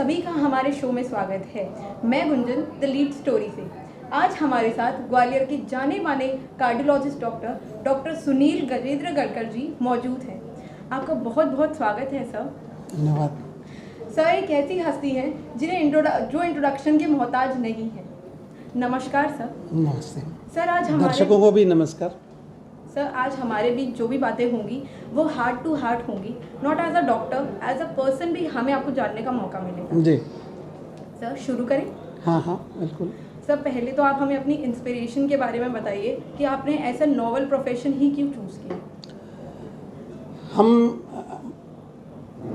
सभी का हमारे शो में स्वागत है। मैं गुंजन द लीड स्टोरी से। आज हमारे साथ ग्वालियर के जाने माने कार्डियोलॉजिस्ट डॉक्टर सुनील गजेंद्र गडकर जी मौजूद हैं। आपका बहुत बहुत स्वागत है सर। धन्यवाद। सर एक ऐसी हस्ती है जिन्हें जो इंट्रोडक्शन के मोहताज नहीं है। नमस्कार सर। नमस्ते सर। आज हमारे दर्शकों को भी नमस्कार। सर आज हमारे बीच जो भी बातें होंगी वो हार्ट टू हार्ट होंगी, not as a doctor, as a person भी हमें आपको जानने का मौका मिलेगा। जी सर शुरू करें? हाँ बिल्कुल। सर पहले तो आप हमें अपनी इंस्पिरेशन के बारे में बताइए कि आपने ऐसा नोवेल प्रोफेशन ही क्यों चूज़ किया। हम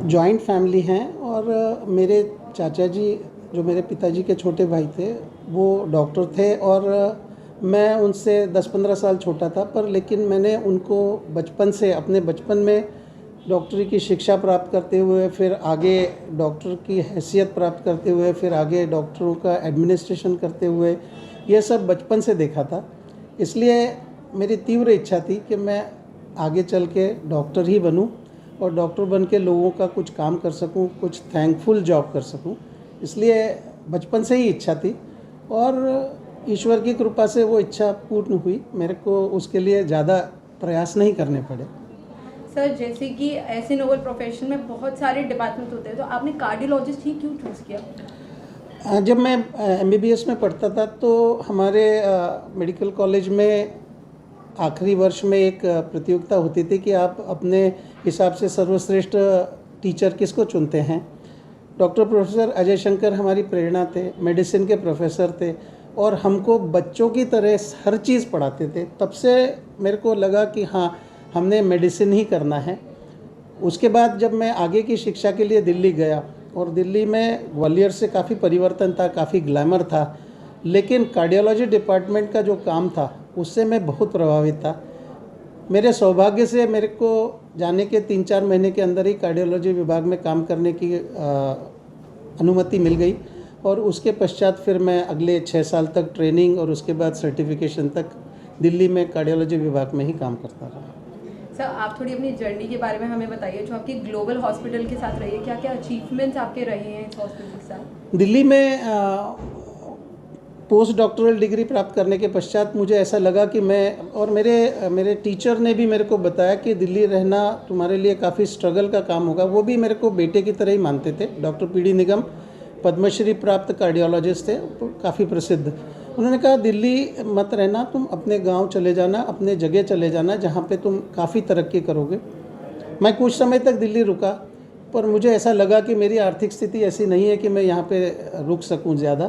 जॉइंट फैमिली हैं और मेरे चाचा जी जो मेरे पिताजी के छोटे भाई थे वो डॉक्टर थे और मैं उनसे 10-15 साल छोटा था, पर लेकिन मैंने उनको बचपन से अपने बचपन में डॉक्टरी की शिक्षा प्राप्त करते हुए, फिर आगे डॉक्टर की हैसियत प्राप्त करते हुए, फिर आगे डॉक्टरों का एडमिनिस्ट्रेशन करते हुए, यह सब बचपन से देखा था। इसलिए मेरी तीव्र इच्छा थी कि मैं आगे चल के डॉक्टर ही बनूं और डॉक्टर बन के लोगों का कुछ काम कर सकूं, कुछ थैंकफुल जॉब कर सकूं। इसलिए बचपन से ही इच्छा थी और ईश्वर की कृपा से वो इच्छा पूर्ण हुई। मेरे को उसके लिए ज़्यादा प्रयास नहीं करने पड़े। सर जैसे कि ऐसे नोबल प्रोफेशन में बहुत सारे डिपार्टमेंट होते हैं, तो आपने कार्डियोलॉजिस्ट ही क्यों चूज़ किया? जब मैं MBBS में पढ़ता था तो हमारे मेडिकल कॉलेज में आखिरी वर्ष में एक प्रतियोगिता होती थी कि आप अपने हिसाब से सर्वश्रेष्ठ टीचर किसको चुनते हैं। डॉक्टर प्रोफेसर अजय शंकर हमारी प्रेरणा थे, मेडिसिन के प्रोफेसर थे और हमको बच्चों की तरह हर चीज़ पढ़ाते थे। तब से मेरे को लगा कि हाँ, हमने मेडिसिन ही करना है। उसके बाद जब मैं आगे की शिक्षा के लिए दिल्ली गया और दिल्ली में ग्वालियर से काफ़ी परिवर्तन था, काफ़ी ग्लैमर था, लेकिन कार्डियोलॉजी डिपार्टमेंट का जो काम था उससे मैं बहुत प्रभावित था। मेरे सौभाग्य से मेरे को जाने के 3-4 महीने के अंदर ही कार्डियोलॉजी विभाग में काम करने की अनुमति मिल गई और उसके पश्चात फिर मैं अगले 6 साल तक ट्रेनिंग और उसके बाद सर्टिफिकेशन तक दिल्ली में कार्डियोलॉजी विभाग में ही काम करता रहा। सर आप थोड़ी अपनी जर्नी के बारे में हमें बताइए, जो आपकी ग्लोबल हॉस्पिटल के साथ रही है, क्या क्या अचीवमेंट्स आपके रहे हैं इस हॉस्पिटल के साथ? दिल्ली में पोस्ट डॉक्टरल डिग्री प्राप्त करने के पश्चात मुझे ऐसा लगा कि मैं और मेरे टीचर ने भी मेरे को बताया कि दिल्ली रहना तुम्हारे लिए काफ़ी स्ट्रगल का काम होगा। वो भी मेरे को बेटे की तरह ही मानते थे। डॉक्टर PD निगम पद्मश्री प्राप्त कार्डियोलॉजिस्ट थे, काफ़ी प्रसिद्ध। उन्होंने कहा दिल्ली मत रहना, तुम अपने गांव चले जाना, अपने जगह चले जाना जहां पे तुम काफ़ी तरक्की करोगे। मैं कुछ समय तक दिल्ली रुका, पर मुझे ऐसा लगा कि मेरी आर्थिक स्थिति ऐसी नहीं है कि मैं यहाँ पे रुक सकूँ ज़्यादा।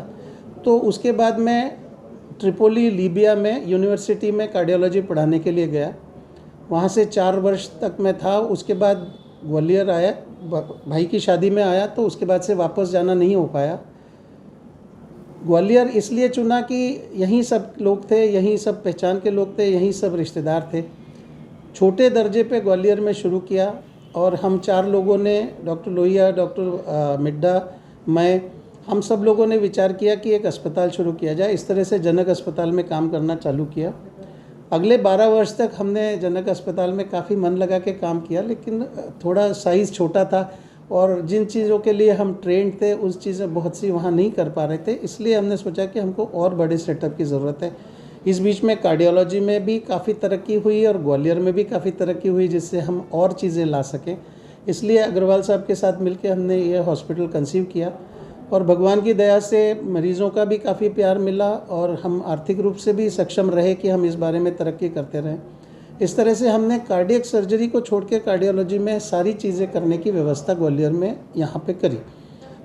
तो उसके बाद मैं ट्रिपोली लीबिया में यूनिवर्सिटी में कार्डियोलॉजी पढ़ाने के लिए गया। वहाँ से 4 वर्ष तक मैं था। उसके बाद ग्वालियर आया, भाई की शादी में आया, तो उसके बाद से वापस जाना नहीं हो पाया। ग्वालियर इसलिए चुना कि यहीं सब लोग थे, यहीं सब पहचान के लोग थे, यहीं सब रिश्तेदार थे। छोटे दर्जे पे ग्वालियर में शुरू किया और हम 4 लोगों ने, डॉक्टर लोहिया, डॉक्टर मिड्डा, मैं, हम सब लोगों ने विचार किया कि एक अस्पताल शुरू किया जाए। इस तरह से जनक अस्पताल में काम करना चालू किया। अगले 12 वर्ष तक हमने जनक अस्पताल में काफ़ी मन लगा के काम किया, लेकिन थोड़ा साइज़ छोटा था और जिन चीज़ों के लिए हम ट्रेंड थे उस चीज़ें बहुत सी वहाँ नहीं कर पा रहे थे। इसलिए हमने सोचा कि हमको और बड़े सेटअप की ज़रूरत है। इस बीच में कार्डियोलॉजी में भी काफ़ी तरक्की हुई और ग्वालियर में भी काफ़ी तरक्की हुई, जिससे हम और चीज़ें ला सकें। इसलिए अग्रवाल साहब के साथ मिलकर हमने ये हॉस्पिटल कंसीव किया और भगवान की दया से मरीज़ों का भी काफ़ी प्यार मिला और हम आर्थिक रूप से भी सक्षम रहे कि हम इस बारे में तरक्की करते रहें। इस तरह से हमने कार्डियक सर्जरी को छोड़ के कार्डियोलॉजी में सारी चीज़ें करने की व्यवस्था ग्वालियर में यहाँ पे करी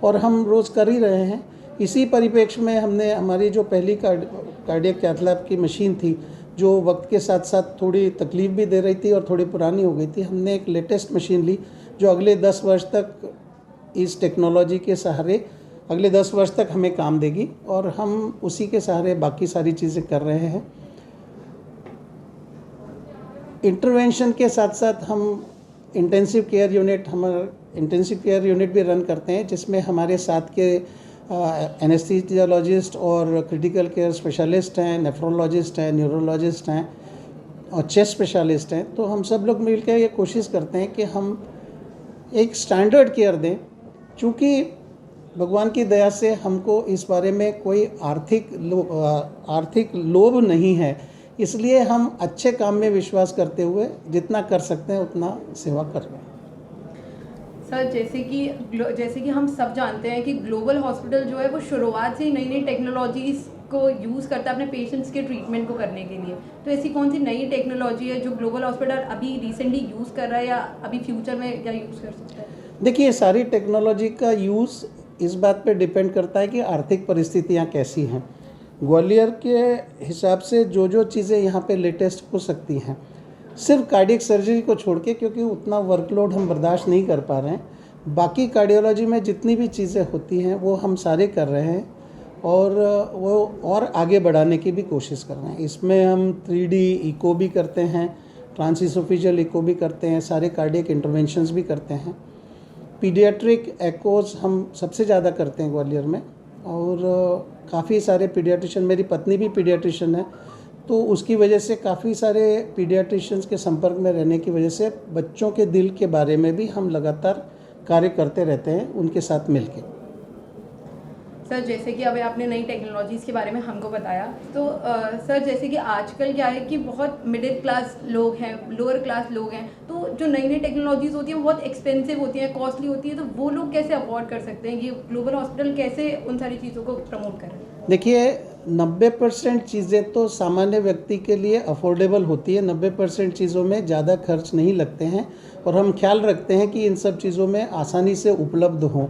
और हम रोज़ कर ही रहे हैं। इसी परिप्रेक्ष्य में हमने हमारी जो पहली कार्डियक कैथ लैब की मशीन थी, जो वक्त के साथ साथ थोड़ी तकलीफ़ भी दे रही थी और थोड़ी पुरानी हो गई थी, हमने एक लेटेस्ट मशीन ली जो अगले 10 वर्ष तक इस टेक्नोलॉजी के सहारे अगले 10 वर्ष तक हमें काम देगी और हम उसी के सहारे बाकी सारी चीज़ें कर रहे हैं। इंटरवेंशन के साथ साथ हम इंटेंसिव केयर यूनिट भी रन करते हैं, जिसमें हमारे साथ के एनेस्थीसियोलॉजिस्ट और क्रिटिकल केयर स्पेशलिस्ट हैं, नेफ्रोलॉजिस्ट हैं, न्यूरोलॉजिस्ट हैं और चेस्ट स्पेशलिस्ट हैं। तो हम सब लोग मिलकर ये कोशिश करते हैं कि हम एक स्टैंडर्ड केयर दें। चूँकि भगवान की दया से हमको इस बारे में कोई आर्थिक लोभ नहीं है, इसलिए हम अच्छे काम में विश्वास करते हुए जितना कर सकते हैं उतना सेवा कर रहे हैं। सर, जैसे कि हम सब जानते हैं कि ग्लोबल हॉस्पिटल जो है वो शुरुआत से ही नई नई टेक्नोलॉजीज़ को यूज़ करता है अपने पेशेंट्स के ट्रीटमेंट को करने के लिए। तो ऐसी कौन सी नई टेक्नोलॉजी है जो ग्लोबल हॉस्पिटल अभी रिसेंटली यूज़ कर रहा है या अभी फ्यूचर में क्या यूज़ कर सकता है? देखिए, सारी टेक्नोलॉजी का यूज़ इस बात पे डिपेंड करता है कि आर्थिक परिस्थितियाँ कैसी हैं। ग्वालियर के हिसाब से जो जो चीज़ें यहाँ पे लेटेस्ट हो सकती हैं, सिर्फ कार्डियक सर्जरी को छोड़ के, क्योंकि उतना वर्कलोड हम बर्दाश्त नहीं कर पा रहे हैं, बाकी कार्डियोलॉजी में जितनी भी चीज़ें होती हैं वो हम सारे कर रहे हैं और वो और आगे बढ़ाने की भी कोशिश कर रहे हैं। इसमें हम 3D इको भी करते हैं, ट्रांसइसोफेजियल इको भी करते हैं, सारे कार्डियक इंटरवेंशंस भी करते हैं। पीडियाट्रिक एक्कोज हम सबसे ज़्यादा करते हैं ग्वालियर में, और काफ़ी सारे पीडियाट्रिशियन, मेरी पत्नी भी पीडियाट्रिशियन है, तो उसकी वजह से काफ़ी सारे पीडियाट्रिशियंस के संपर्क में रहने की वजह से बच्चों के दिल के बारे में भी हम लगातार कार्य करते रहते हैं उनके साथ मिलके। सर, जैसे कि अभी आपने नई टेक्नोलॉजीज़ के बारे में हमको बताया, तो सर जैसे कि आजकल क्या है कि बहुत मिडिल क्लास लोग हैं, लोअर क्लास लोग हैं, तो जो नई नई टेक्नोलॉजीज़ होती हैं वो बहुत एक्सपेंसिव होती हैं, कॉस्टली होती है, तो वो लोग कैसे अफोर्ड कर सकते हैं? ये ग्लोबल हॉस्पिटल कैसे उन सारी चीज़ों को प्रमोट करें? देखिए, 90% चीज़ें तो सामान्य व्यक्ति के लिए अफोर्डेबल होती है। 90% चीज़ों में ज़्यादा खर्च नहीं लगते हैं और हम ख्याल रखते हैं कि इन सब चीज़ों में आसानी से उपलब्ध हों।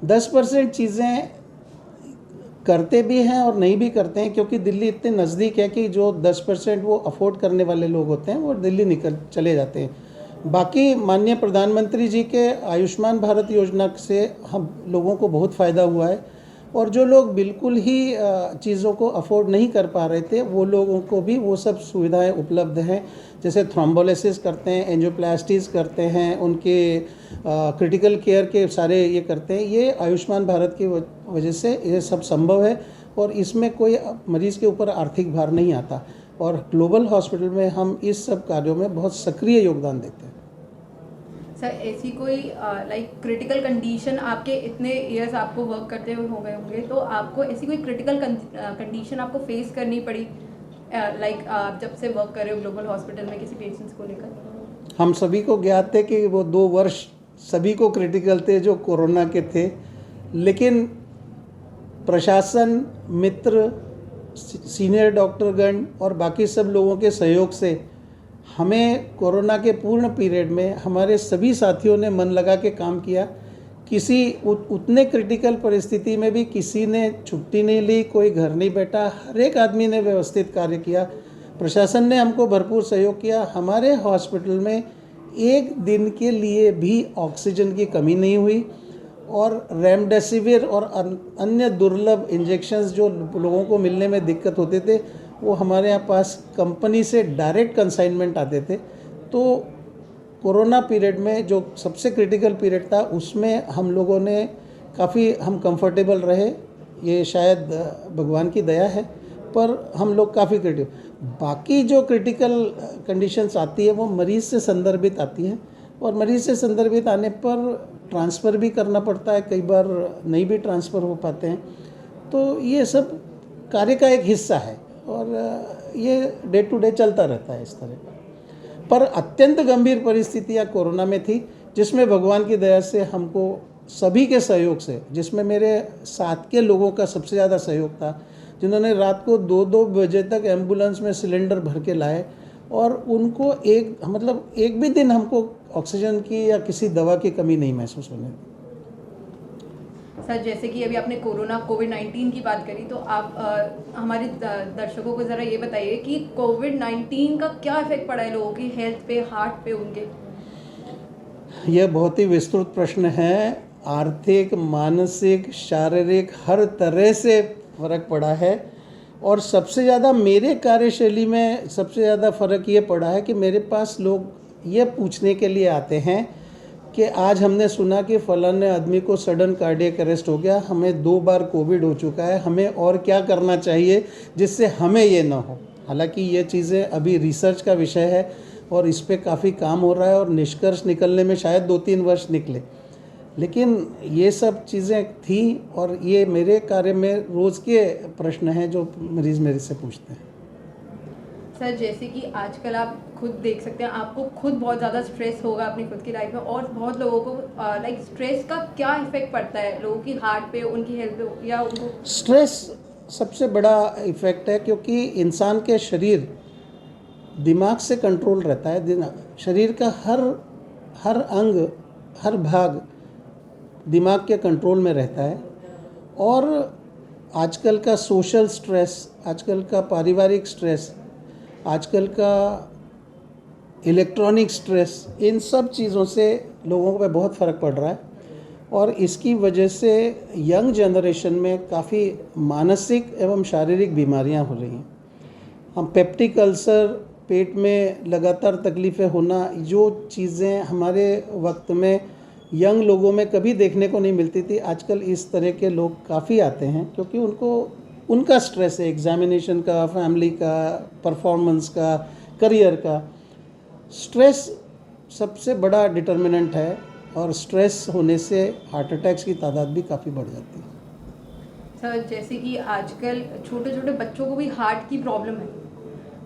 10% चीज़ें करते भी हैं और नहीं भी करते हैं, क्योंकि दिल्ली इतने नज़दीक है कि जो 10% वो अफोर्ड करने वाले लोग होते हैं वो दिल्ली चले जाते हैं। बाकी माननीय प्रधानमंत्री जी के आयुष्मान भारत योजना से हम लोगों को बहुत फ़ायदा हुआ है, और जो लोग बिल्कुल ही चीज़ों को अफोर्ड नहीं कर पा रहे थे वो लोगों को भी वो सब सुविधाएं उपलब्ध हैं। जैसे थ्रोम्बोलिसिस करते हैं, एंजियोप्लास्टीज करते हैं, उनके क्रिटिकल केयर के सारे ये करते हैं। ये आयुष्मान भारत की वजह से ये सब संभव है और इसमें कोई मरीज़ के ऊपर आर्थिक भार नहीं आता, और ग्लोबल हॉस्पिटल में हम इस सब कार्यों में बहुत सक्रिय योगदान देते हैं। सर, ऐसी कोई लाइक क्रिटिकल कंडीशन, आपके इतने ईयर्स आपको वर्क करते हुए हो गए होंगे, तो आपको ऐसी कोई क्रिटिकल कंडीशन आपको फेस करनी पड़ी लाइक आप जब से वर्क कर रहे हो ग्लोबल हॉस्पिटल में किसी पेशेंट्स को लेकर? हम सभी को ज्ञात है कि वो 2 वर्ष सभी को क्रिटिकल थे जो कोरोना के थे, लेकिन प्रशासन, मित्र, सीनियर डॉक्टरगण और बाकी सब लोगों के सहयोग से हमें कोरोना के पूर्ण पीरियड में हमारे सभी साथियों ने मन लगा के काम किया। किसी उतने क्रिटिकल परिस्थिति में भी किसी ने छुट्टी नहीं ली, कोई घर नहीं बैठा, हर एक आदमी ने व्यवस्थित कार्य किया। प्रशासन ने हमको भरपूर सहयोग किया। हमारे हॉस्पिटल में एक दिन के लिए भी ऑक्सीजन की कमी नहीं हुई, और रेमडेसिविर और अन्य दुर्लभ इंजेक्शंस जो लोगों को मिलने में दिक्कत होते थे वो हमारे यहाँ पास कंपनी से डायरेक्ट कंसाइनमेंट आते थे। तो कोरोना पीरियड में जो सबसे क्रिटिकल पीरियड था उसमें हम लोगों ने काफ़ी हम कंफर्टेबल रहे। ये शायद भगवान की दया है, पर हम लोग काफ़ी क्रिटिकल। बाकी जो क्रिटिकल कंडीशंस आती है वो मरीज़ से संदर्भित आती हैं, और मरीज़ से संदर्भित आने पर ट्रांसफ़र भी करना पड़ता है, कई बार नहीं भी ट्रांसफ़र हो पाते हैं। तो ये सब कार्य का एक हिस्सा है और ये डे टू डे चलता रहता है इस तरह का। पर अत्यंत गंभीर परिस्थितियाँ कोरोना में थी, जिसमें भगवान की दया से हमको सभी के सहयोग से, जिसमें मेरे साथ के लोगों का सबसे ज़्यादा सहयोग था, जिन्होंने रात को 2-2 बजे तक एम्बुलेंस में सिलेंडर भर के लाए, और उनको एक भी दिन हमको ऑक्सीजन की या किसी दवा की कमी नहीं महसूस होने दी। सर, जैसे कि अभी आपने कोविड-19 की बात करी, तो आप हमारे दर्शकों को ज़रा ये बताइए कि कोविड-19 का क्या इफेक्ट पड़ा है लोगों की हेल्थ पे, हार्ट पे उनके? यह बहुत ही विस्तृत प्रश्न है। आर्थिक, मानसिक, शारीरिक हर तरह से फ़र्क पड़ा है, और सबसे ज़्यादा मेरे कार्यशैली में सबसे ज़्यादा फ़र्क ये पड़ा है कि मेरे पास लोग ये पूछने के लिए आते हैं कि आज हमने सुना कि फलाने आदमी को सडन कार्डियक अरेस्ट हो गया, हमें 2 बार कोविड हो चुका है, हमें और क्या करना चाहिए जिससे हमें ये ना हो। हालांकि ये चीज़ें अभी रिसर्च का विषय है और इस पे काफ़ी काम हो रहा है, और निष्कर्ष निकलने में शायद 2-3 वर्ष निकले। लेकिन ये सब चीज़ें थी और ये मेरे कार्य में रोज़ के प्रश्न हैं जो मरीज़ मेरे से पूछते हैं। सर, जैसे कि आजकल आप खुद देख सकते हैं, आपको खुद बहुत ज़्यादा स्ट्रेस होगा अपनी खुद की लाइफ में, और बहुत लोगों को लाइक स्ट्रेस का क्या इफेक्ट पड़ता है लोगों की हार्ट पे, उनकी हेल्थ पे, या उनको स्ट्रेस सबसे बड़ा इफ़ेक्ट है, क्योंकि इंसान के शरीर दिमाग से कंट्रोल रहता है। शरीर का हर अंग, हर भाग दिमाग के कंट्रोल में रहता है। और आजकल का सोशल स्ट्रेस, आजकल का पारिवारिक स्ट्रेस, आजकल का इलेक्ट्रॉनिक स्ट्रेस, इन सब चीज़ों से लोगों पे बहुत फ़र्क पड़ रहा है। और इसकी वजह से यंग जनरेशन में काफ़ी मानसिक एवं शारीरिक बीमारियां हो रही हैं। हम पेप्टिक अल्सर, पेट में लगातार तकलीफ़ें होना, जो चीज़ें हमारे वक्त में यंग लोगों में कभी देखने को नहीं मिलती थी, आजकल इस तरह के लोग काफ़ी आते हैं, क्योंकि उनका स्ट्रेस है एग्ज़ामिनेशन का, फैमिली का, परफॉर्मेंस का, करियर का। स्ट्रेस सबसे बड़ा डिटर्मिनेंट है, और स्ट्रेस होने से हार्ट अटैक्स की तादाद भी काफ़ी बढ़ जाती है। सर, जैसे कि आजकल छोटे छोटे बच्चों को भी हार्ट की प्रॉब्लम है,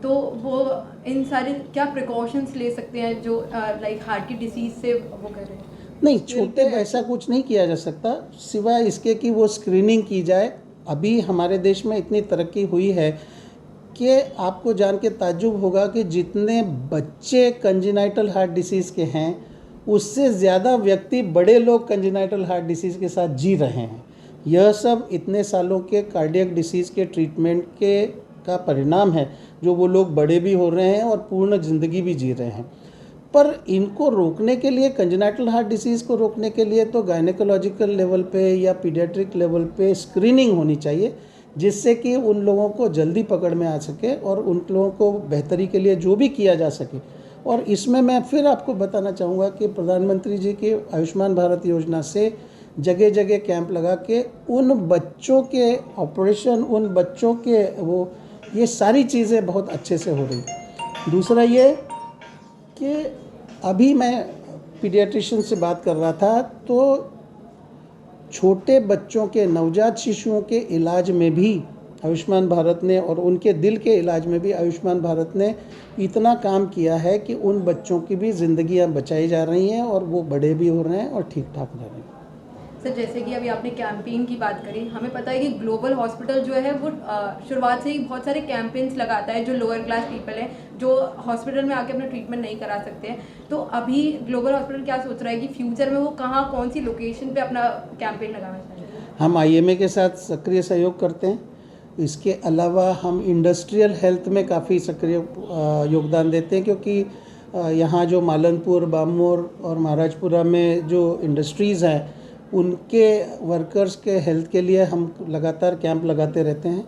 तो वो इन सारे क्या प्रिकॉशंस ले सकते हैं जो लाइक हार्ट की डिसीज़ से वो कर रहे हैं? नहीं, छोटे ऐसा कुछ नहीं किया जा सकता, सिवाय इसके कि वो स्क्रीनिंग की जाए। अभी हमारे देश में इतनी तरक्की हुई है कि आपको जान के ताज्जुब होगा कि जितने बच्चे कंजेनाइटल हार्ट डिसीज़ के हैं, उससे ज़्यादा व्यक्ति बड़े लोग कंजेनाइटल हार्ट डिसीज़ के साथ जी रहे हैं। यह सब इतने सालों के कार्डियक डिसीज़ के ट्रीटमेंट का परिणाम है, जो वो लोग बड़े भी हो रहे हैं और पूर्ण ज़िंदगी भी जी रहे हैं। पर इनको रोकने के लिए, कंजेनाइटल हार्ट डिसीज़ को रोकने के लिए तो गायनेकोलॉजिकल लेवल पे या पीडियाट्रिक लेवल पे स्क्रीनिंग होनी चाहिए, जिससे कि उन लोगों को जल्दी पकड़ में आ सके और उन लोगों को बेहतरी के लिए जो भी किया जा सके। और इसमें मैं फिर आपको बताना चाहूँगा कि प्रधानमंत्री जी की आयुष्मान भारत योजना से जगह जगह कैंप लगा के उन बच्चों के ऑपरेशन, उन बच्चों के ये सारी चीज़ें बहुत अच्छे से हो रही। दूसरा ये कि अभी मैं पीडियाट्रिशियन से बात कर रहा था, तो छोटे बच्चों के, नवजात शिशुओं के इलाज में भी आयुष्मान भारत ने, और उनके दिल के इलाज में भी आयुष्मान भारत ने इतना काम किया है कि उन बच्चों की भी ज़िंदगियां बचाई जा रही हैं और वो बड़े भी हो रहे हैं और ठीक ठाक रह रहे हैं। सर, जैसे कि अभी आपने कैंपेन की बात करी, हमें पता है कि ग्लोबल हॉस्पिटल जो है वो शुरुआत से ही बहुत सारे कैंपेन्स लगाता है जो लोअर क्लास पीपल हैं, जो हॉस्पिटल में आके अपना ट्रीटमेंट नहीं करा सकते हैं। तो अभी ग्लोबल हॉस्पिटल क्या सोच रहा है कि फ्यूचर में वो कहाँ, कौन सी लोकेशन पे अपना कैंपेन लगाना चाहिए? हम IMA के साथ सक्रिय सहयोग करते हैं। इसके अलावा हम इंडस्ट्रियल हेल्थ में काफ़ी सक्रिय योगदान देते हैं, क्योंकि यहाँ जो मालनपुर, बामोर और महाराजपुरा में जो इंडस्ट्रीज़ हैं, उनके वर्कर्स के हेल्थ के लिए हम लगातार कैंप लगाते रहते हैं।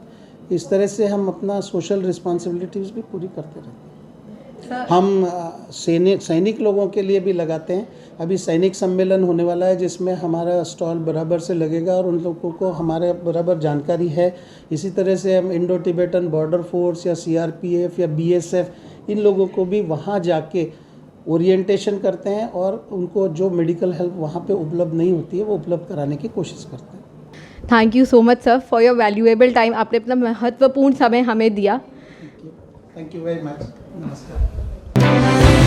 इस तरह से हम अपना सोशल रिस्पॉन्सिबिलिटीज़ भी पूरी करते रहते हैं। हम सैनिक लोगों के लिए भी लगाते हैं। अभी सैनिक सम्मेलन होने वाला है, जिसमें हमारा स्टॉल बराबर से लगेगा और उन लोगों को हमारे बराबर जानकारी है। इसी तरह से हम इंडो टिबेटन बॉर्डर फोर्स या CRPF या BSF, इन लोगों को भी वहाँ जाके ओरिएंटेशन करते हैं और उनको जो मेडिकल हेल्प वहाँ पे उपलब्ध नहीं होती है, वो उपलब्ध कराने की कोशिश करते हैं। Thank you so much sir for your valuable time. आपने अपना महत्वपूर्ण समय हमें दिया। Thank you very much. नमस्कार।